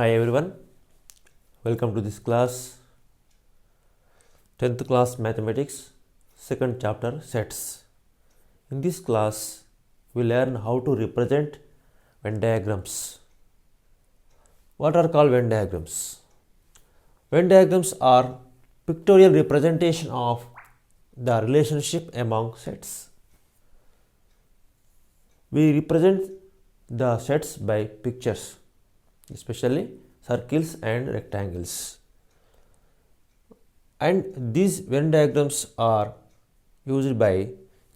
Hi everyone, welcome to this class, 10th class mathematics, second chapter sets. In this class, we learn how to represent Venn diagrams. What are called Venn diagrams? Venn diagrams are pictorial representation of the relationship among sets. We represent the sets by pictures, especially circles and rectangles. And these Venn diagrams are used by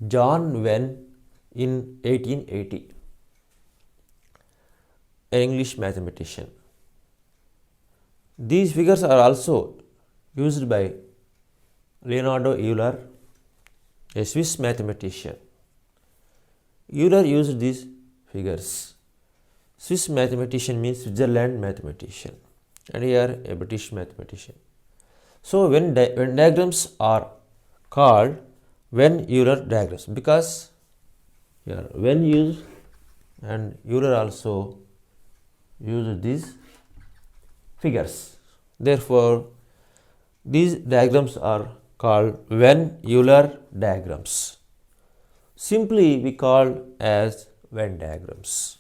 John Venn in 1880, an English mathematician. These figures are also used by Leonardo Euler, a Swiss mathematician. Euler used these figures. Swiss mathematician means Switzerland mathematician, and here a British mathematician. So Venn diagrams are called Venn Euler diagrams because here Venn used and Euler also used these figures. Therefore, these diagrams are called Venn Euler diagrams. Simply we call as Venn diagrams.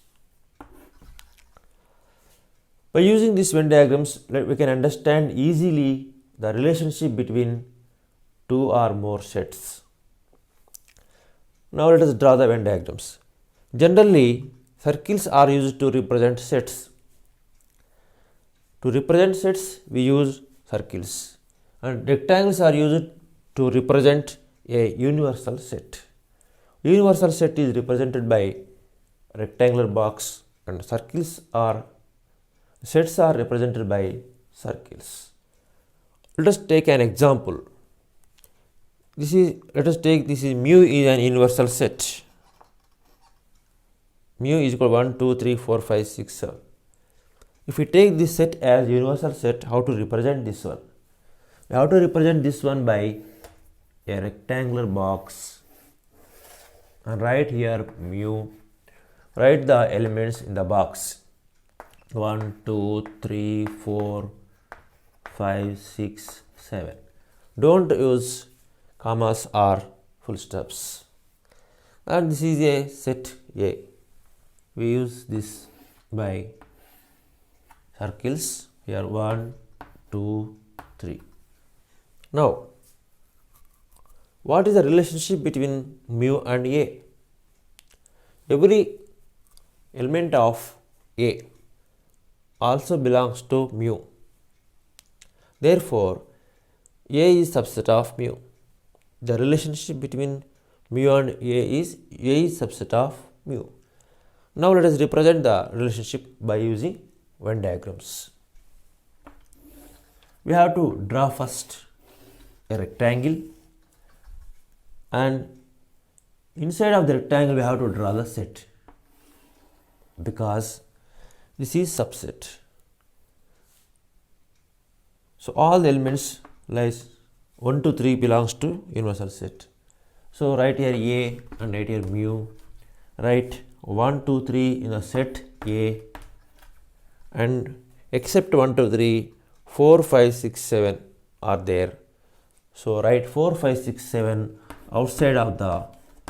By using these Venn diagrams, we can understand easily the relationship between two or more sets. Now let us draw the Venn diagrams. Generally, circles are used to represent sets. To represent sets, we use circles, and rectangles are used to represent a universal set. Universal set is represented by rectangular box, and sets are represented by circles. Let us take an example. This is mu is an universal set. Mu is equal to 1, 2, 3, 4, 5, 6, 7. If we take this set as universal set, how to represent this one? We have to represent this one by a rectangular box, and write here mu. Write the elements in the box. 1, 2, 3, 4, 5, 6, 7. Don't use commas or full stops. And this is a set A. We use this by circles. Here 1, 2, 3. Now, what is the relationship between mu and A? Every element of A also belongs to mu. Therefore, A is subset of mu. The relationship between mu and A is subset of mu. Now let us represent the relationship by using Venn diagrams. We have to draw first a rectangle, and inside of the rectangle we have to draw the set because this is subset. So all the elements like 1 to 3 belongs to universal set. So write here A and write here mu. Write 1, 2, 3 in the set A, and except 1, 2, 3, 4, 5, 6, 7 are there. So write 4, 5, 6, 7 outside of the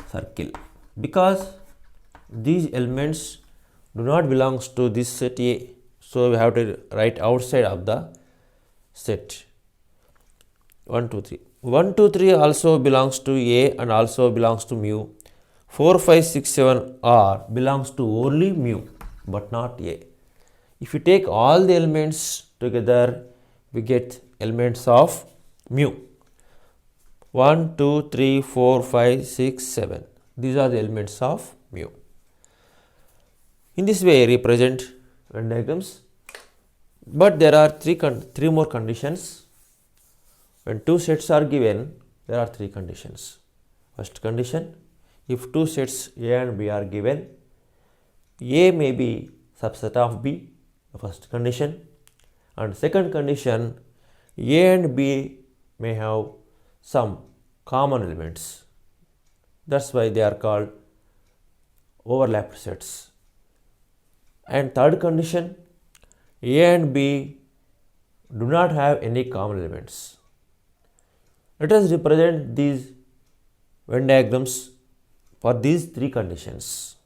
circle because these elements do not belong to this set A. So we have to write outside of the set. 1, 2, 3. 1, 2, 3 also belongs to A and also belongs to mu. 4, 5, 6, 7 belongs to only mu but not A. If you take all the elements together, we get elements of mu. 1, 2, 3, 4, 5, 6, 7. These are the elements of mu. In this way, I represent Venn diagrams. But there are three more conditions. When two sets are given, there are three conditions. First condition, if two sets A and B are given, A may be subset of B, the first condition. And second condition, A and B may have some common elements. That's why they are called overlapped sets. And third condition, A and B do not have any common elements. Let us represent these Venn diagrams for these three conditions.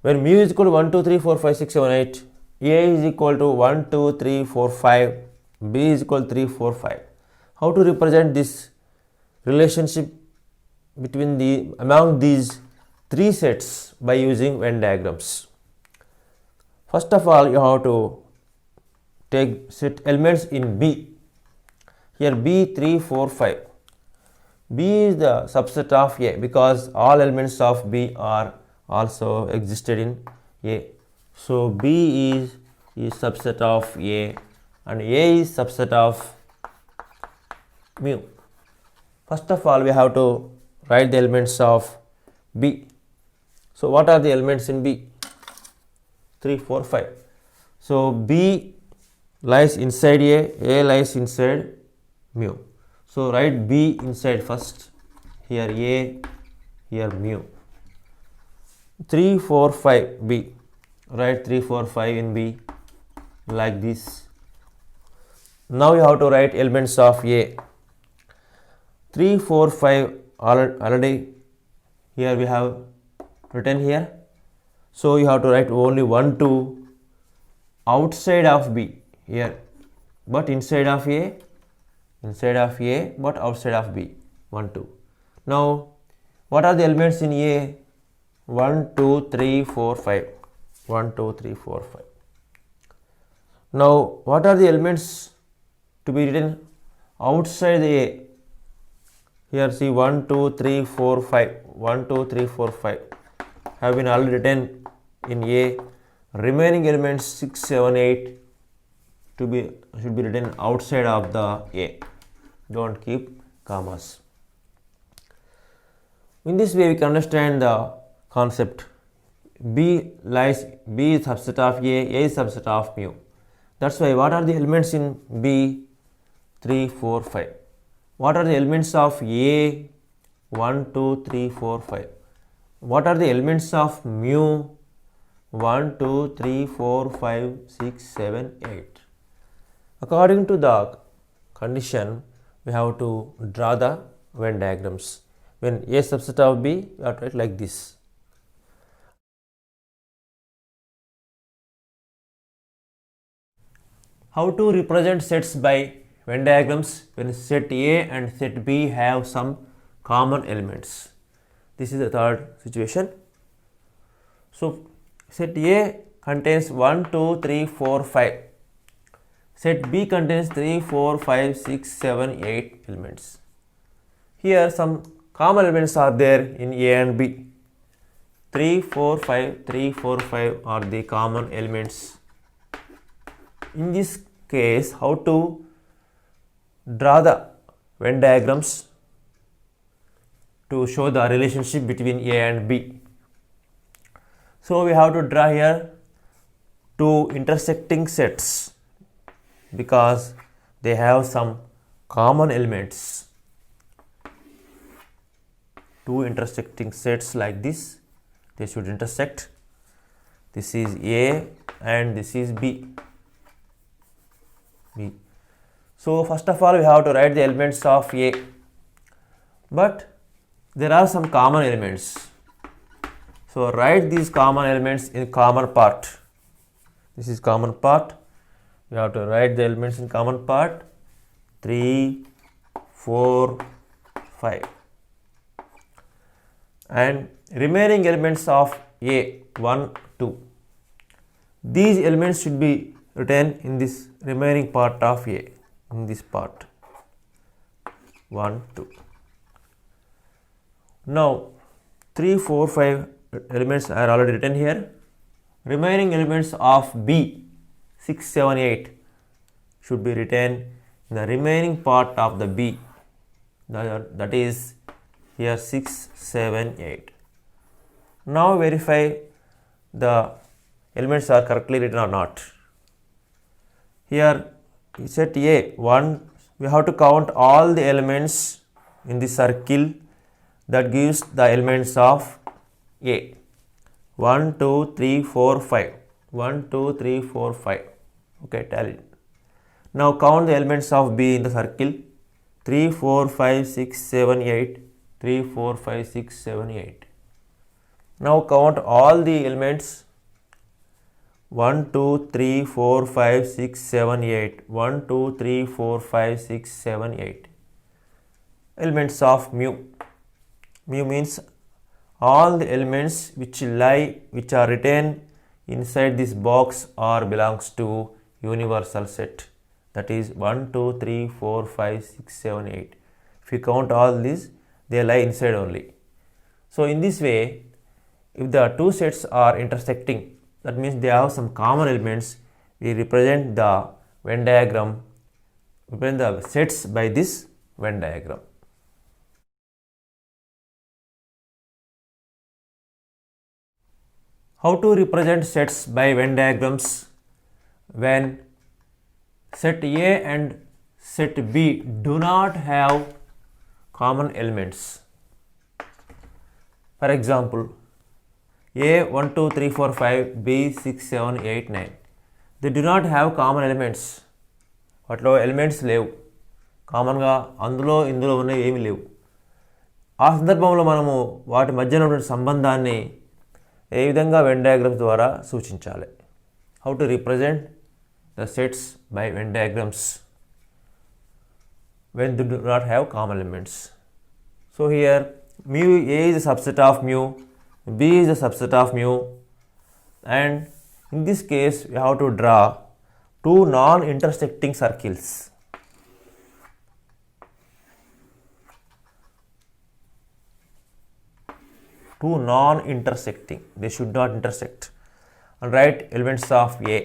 When mu is equal to 1, 2, 3, 4, 5, 6, 7, 8, A is equal to 1, 2, 3, 4, 5, B is equal to 3, 4, 5. How to represent this relationship among these three sets by using Venn diagrams? First of all, you have to take set elements in B. Here B 3, 4, 5. B is the subset of A because all elements of B are also existed in A. So B is subset of A and A is subset of mu. First of all, we have to write the elements of B. So what are the elements in B? 3, 4, 5. So B lies inside A lies inside mu. So write B inside first. Here A, here mu. 3, 4, 5 B. Write 3, 4, 5 in B like this. Now you have to write elements of A. 3, 4, 5 already here we have written here. So you have to write only 1, 2 outside of B here, but inside of A, but outside of B, 1, 2. Now what are the elements in A? 1, 2, 3, 4, 5. 1, 2, 3, 4, 5. Now what are the elements to be written outside the A? Here see 1, 2, 3, 4, 5. 1, 2, 3, 4, 5 have been already written in A. Remaining elements 6, 7, 8 should be written outside of the A. Don't keep commas. In this way we can understand the concept. B is subset of A is subset of mu. That's why what are the elements in B? 3, 4, 5. What are the elements of A? 1, 2, 3, 4, 5. What are the elements of mu? 1, 2, 3, 4, 5, 6, 7, 8. According to the condition, we have to draw the Venn diagrams. When A subset of B, we have to write like this. How to represent sets by Venn diagrams when set A and set B have some common elements? This is the third situation. So set A contains 1, 2, 3, 4, 5. Set B contains 3, 4, 5, 6, 7, 8 elements. Here some common elements are there in A and B. 3, 4, 5, 3, 4, 5 are the common elements. In this case, how to draw the Venn diagrams to show the relationship between A and B? So we have to draw here two intersecting sets because they have some common elements. Two intersecting sets like this, they should intersect. This is A and this is B. So first of all we have to write the elements of A, but there are some common elements. So write these common elements in common part. This is common part. We have to write the elements in common part. 3, 4, 5. And remaining elements of A, 1, 2. These elements should be written in this remaining part of A, in this part. 1, 2. Now 3, 4, 5 elements are already written here. Remaining elements of B, 6, 7, 8 should be written in the remaining part of the B, that is here 6, 7, 8. Now verify the elements are correctly written or not. Here set A 1, we have to count all the elements in the circle that gives the elements of A. 1, 2, 3, 4, 5. 1, 2, 3, 4, 5. Okay, tally. Now count the elements of B in the circle. 3, 4, 5, 6, 7, 8. 3, 4, 5, 6, 7, 8. Now count all the elements. 1, 2, 3, 4, 5, 6, 7, 8. 1, 2, 3, 4, 5, 6, 7, 8. Elements of mu. Mu means all the elements which are written inside this box or belongs to universal set. That is 1, 2, 3, 4, 5, 6, 7, 8. If you count all these, they lie inside only. So in this way, if the two sets are intersecting, that means they have some common elements, we represent the Venn diagram, represent the sets by this Venn diagram. How to represent sets by Venn diagrams? When set A and set B do not have common elements. For example, A 1, 2, 3, 4, 5, B 6, 7, 8, 9. They do not have common elements. వాటిలో elements లేవు, కామన్గా అందులో ఇందులో ఉన్నవి ఏమీ లేవు. ఆ సందర్భంలో మనము వాటి మధ్య ఉన్నటువంటి సంబంధాన్ని ఏ విధంగా వెన్ డయాగ్రమ్స్ ద్వారా సూచించాలి? How to represent the sets by when diagrams when they do not have common elements. So here mu A is a subset of mu, B is a subset of mu, and in this case we have to draw two non-intersecting circles. Two non-intersecting, they should not intersect, and write elements of A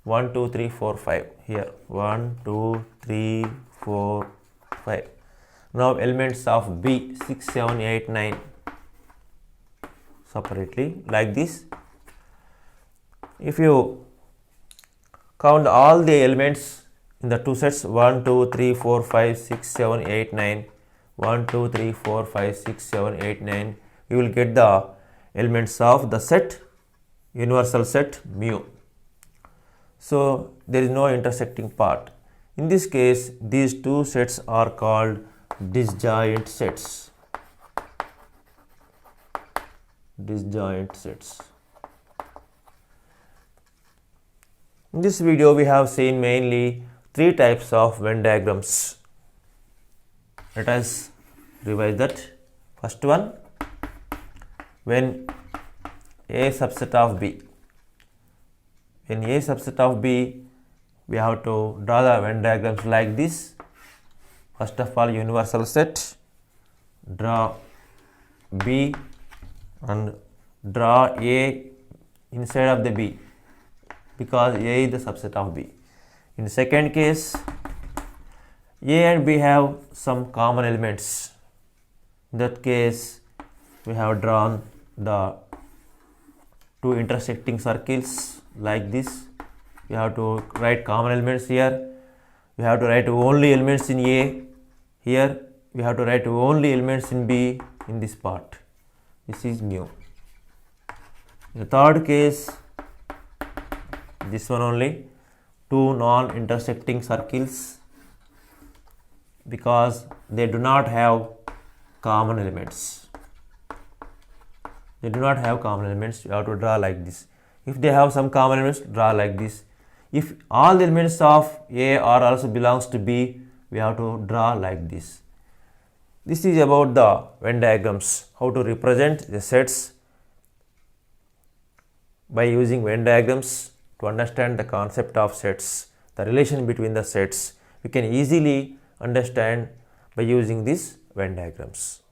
1, 2, 3, 4, 5 here 1, 2, 3, 4, 5. Now elements of B 6, 7, 8, 9 separately like this. If you count all the elements in the two sets 1, 2, 3, 4, 5, 6, 7, 8, 9 1, 2, 3, 4, 5, 6, 7, 8, 9, you will get the elements of the set, universal set mu. So there is no intersecting part. In this case, these two sets are called disjoint sets. Disjoint sets. In this video, we have seen mainly three types of Venn diagrams. Let us revise that. First one, when A subset of B. In A subset of B, we have to draw the Venn diagrams like this. First of all, universal set, draw B and draw A inside of the B because A is the subset of B. In the second case, A and B have some common elements. In that case, we have drawn the two intersecting circles like this. You have to write common elements here. You have to write only elements in A. Here we have to write only elements in B in this part. This is mu. In the third case, this one only, two non-intersecting circles because they do not have common elements. They do not have common elements. You have to draw like this. If they have some common elements, draw like this. If all the elements of A are also belongs to B, we have to draw like this. This is about the Venn diagrams, how to represent the sets by using Venn diagrams. To understand the concept of sets, the relation between the sets, we can easily understand by using these Venn diagrams.